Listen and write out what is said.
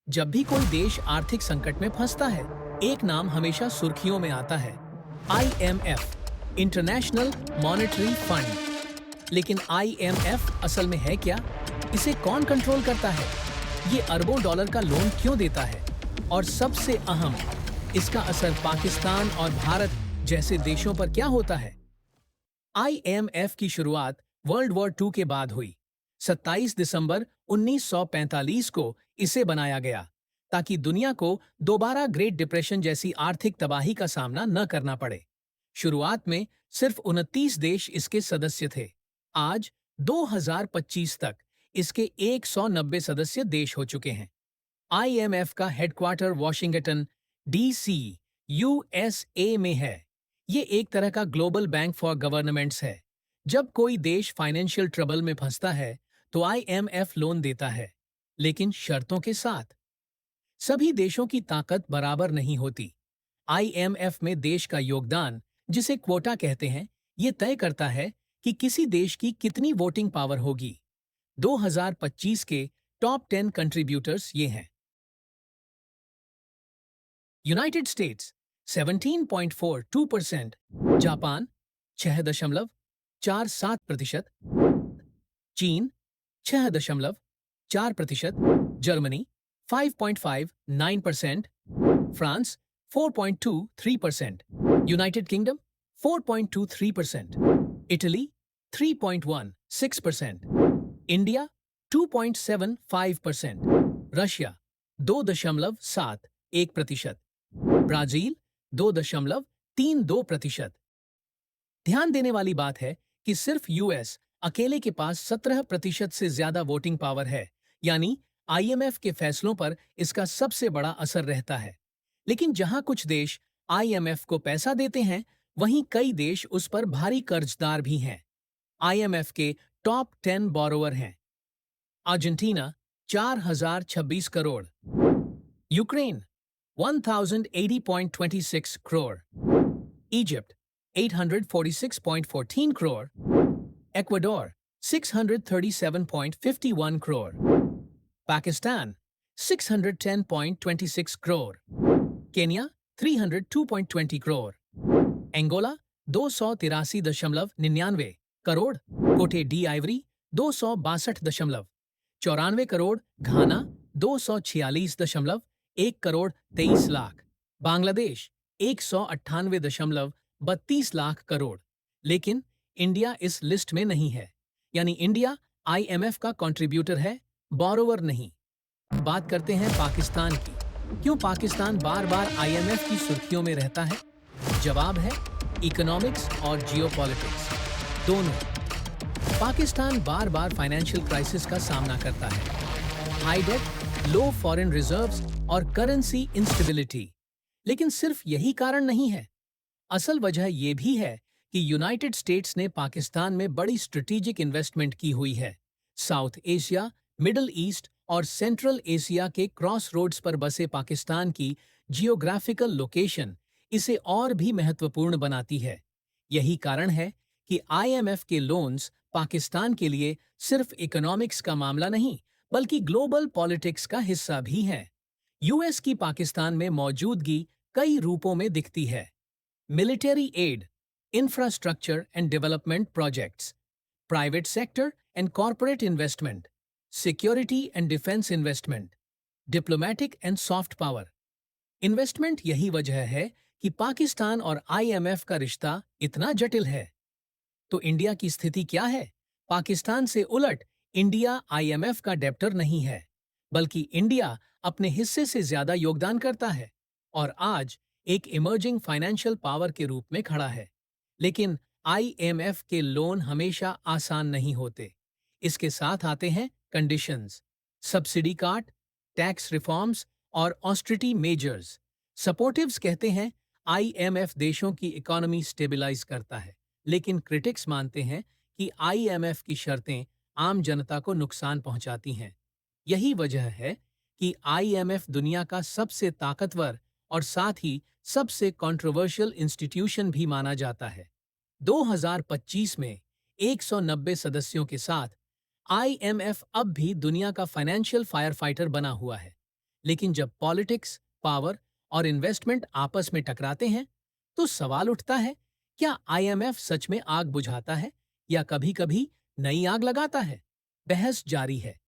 जब भी कोई देश आर्थिक संकट में फंसता है, एक नाम हमेशा सुर्खियों में आता है, IMF, इंटरनेशनल मॉनेटरी फंड। लेकिन IMF असल में है क्या? इसे कौन कंट्रोल करता है? ये अरबों डॉलर का लोन क्यों देता है? और सबसे अहम, इसका असर पाकिस्तान और भारत जैसे देशों पर क्या होता है? IMF की शुरुआत वर्ल्ड वॉर II के बाद हुई। 27 दिसंबर 1945 को इसे बनाया गया ताकि दुनिया को दोबारा ग्रेट डिप्रेशन जैसी आर्थिक तबाही का सामना न करना पड़े। शुरुआत में सिर्फ 29 देश इसके सदस्य थे। आज 2025 तक इसके 190 सदस्य देश हो चुके हैं। IMF का हेडक्वार्टर वॉशिंगटन DC USA में है। ये एक तरह का ग्लोबल बैंक फॉर गवर्नमेंट्स है। जब कोई देश फाइनेंशियल ट्रबल में फंसता है तो IMF लोन देता है, लेकिन शर्तों के साथ। सभी देशों की ताकत बराबर नहीं होती। IMF में देश का योगदान, जिसे क्वोटा कहते हैं, ये तय करता है कि किसी देश की कितनी वोटिंग पावर होगी। 2025 के टॉप 10 कंट्रीब्यूटर्स ये हैं। यूनाइटेड स्टेट्स 17.42%, जापान 6.47%, चीन 6.4%, Germany 5.59%, France 4.23%, United kingdom 4.23%, Italy 3.16%, India 2.75%, Russia 2.71%, Brazil 2.32%। ध्यान देने वाली बात है कि सिर्फ US अकेले के पास 17% से ज्यादा वोटिंग पावर है, यानी IMF के फैसलों पर इसका सबसे बड़ा असर रहता है। लेकिन जहां कुछ देश IMF को पैसा देते हैं, वहीं कई देश उस पर भारी कर्जदार भी हैं। IMF के टॉप 10 बोरोवर हैं। Argentina 4026 crore, Ukraine 1080.26 crore, Egypt 846.14 crore, Ecuador 637.51 crore, Pakistan 610.26 crore, Kenya 302.20 crore, Angola 283.99 crore, कोटे डी आइवरी 262.94 करोड़, घाना 246.1 करोड़ 23 लाख, बांग्लादेश 198.32 लाख करोड़। लेकिन इंडिया इस लिस्ट में नहीं है, यानी इंडिया IMF का कंट्रीब्यूटर है, बोरोवर नहीं। बात करते हैं पाकिस्तान की। क्यों पाकिस्तान बार बार IMF की सुर्खियों में रहता है? जवाब है इकोनॉमिक्स और जियोपॉलिटिक्स दोनों। पाकिस्तान बार बार फाइनेंशियल क्राइसिस का सामना करता है। हाई डेट, लो फॉरेन रिजर्व्स और करेंसी इंस्टेबिलिटी। लेकिन सिर्फ यही कारण नहीं है। असल वजह यह भी है कि यूनाइटेड स्टेट्स ने पाकिस्तान में बड़ी स्ट्रेटेजिक इन्वेस्टमेंट की हुई है। साउथ एशिया, मिडिल ईस्ट और सेंट्रल एशिया के क्रॉस रोड्स पर बसे पाकिस्तान की जियोग्राफिकल लोकेशन इसे और भी महत्वपूर्ण बनाती है। यही कारण है कि IMF के लोन्स पाकिस्तान के लिए सिर्फ इकोनॉमिक्स का मामला नहीं, बल्कि ग्लोबल पॉलिटिक्स का हिस्सा भी है। US की पाकिस्तान में मौजूदगी कई रूपों में दिखती है। Military add, infrastructure and development projects, private sector and corporate investment, security and defense investment, diplomatic and soft power. Investment यही वजह है कि पाकिस्तान और IMF का रिश्ता इतना जटिल है। तो इंडिया की स्थिति क्या है? पाकिस्तान से उलट इंडिया IMF का डेप्टर नहीं है, बल्कि इंडिया अपने हिस्से से ज्यादा योगदान करता है और आज एक इमर्जिंग फाइनेंशियल पावर के रूप में खड़ा है। लेकिन IMF के लोन हमेशा आसान नहीं होते। इसके साथ आते हैं कंडीशंस, सब्सिडी काट, टैक्स रिफॉर्म्स और ऑस्टेरिटी मेजर्स। सपोर्टिव्स कहते हैं IMF देशों की इकोनॉमी स्टेबलाइज करता है, लेकिन क्रिटिक्स मानते हैं कि IMF की शर्तें आम जनता को नुकसान पहुंचाती हैं। यही वजह है कि IMF दुनिया का सबसे ताकतवर और साथ ही सबसे कंट्रोवर्शियल इंस्टीट्यूशन भी माना जाता है। 2025 में 190 सदस्यों के साथ IMF अब भी दुनिया का फाइनेंशियल फायर फाइटर बना हुआ है, लेकिन जब पॉलिटिक्स, पावर और इन्वेस्टमेंट आपस में टकराते हैं, तो सवाल उठता है, क्या आईएमएफ सच में आग बुझाता है या कभी-कभी नई आग लगाता है? बहस जारी है।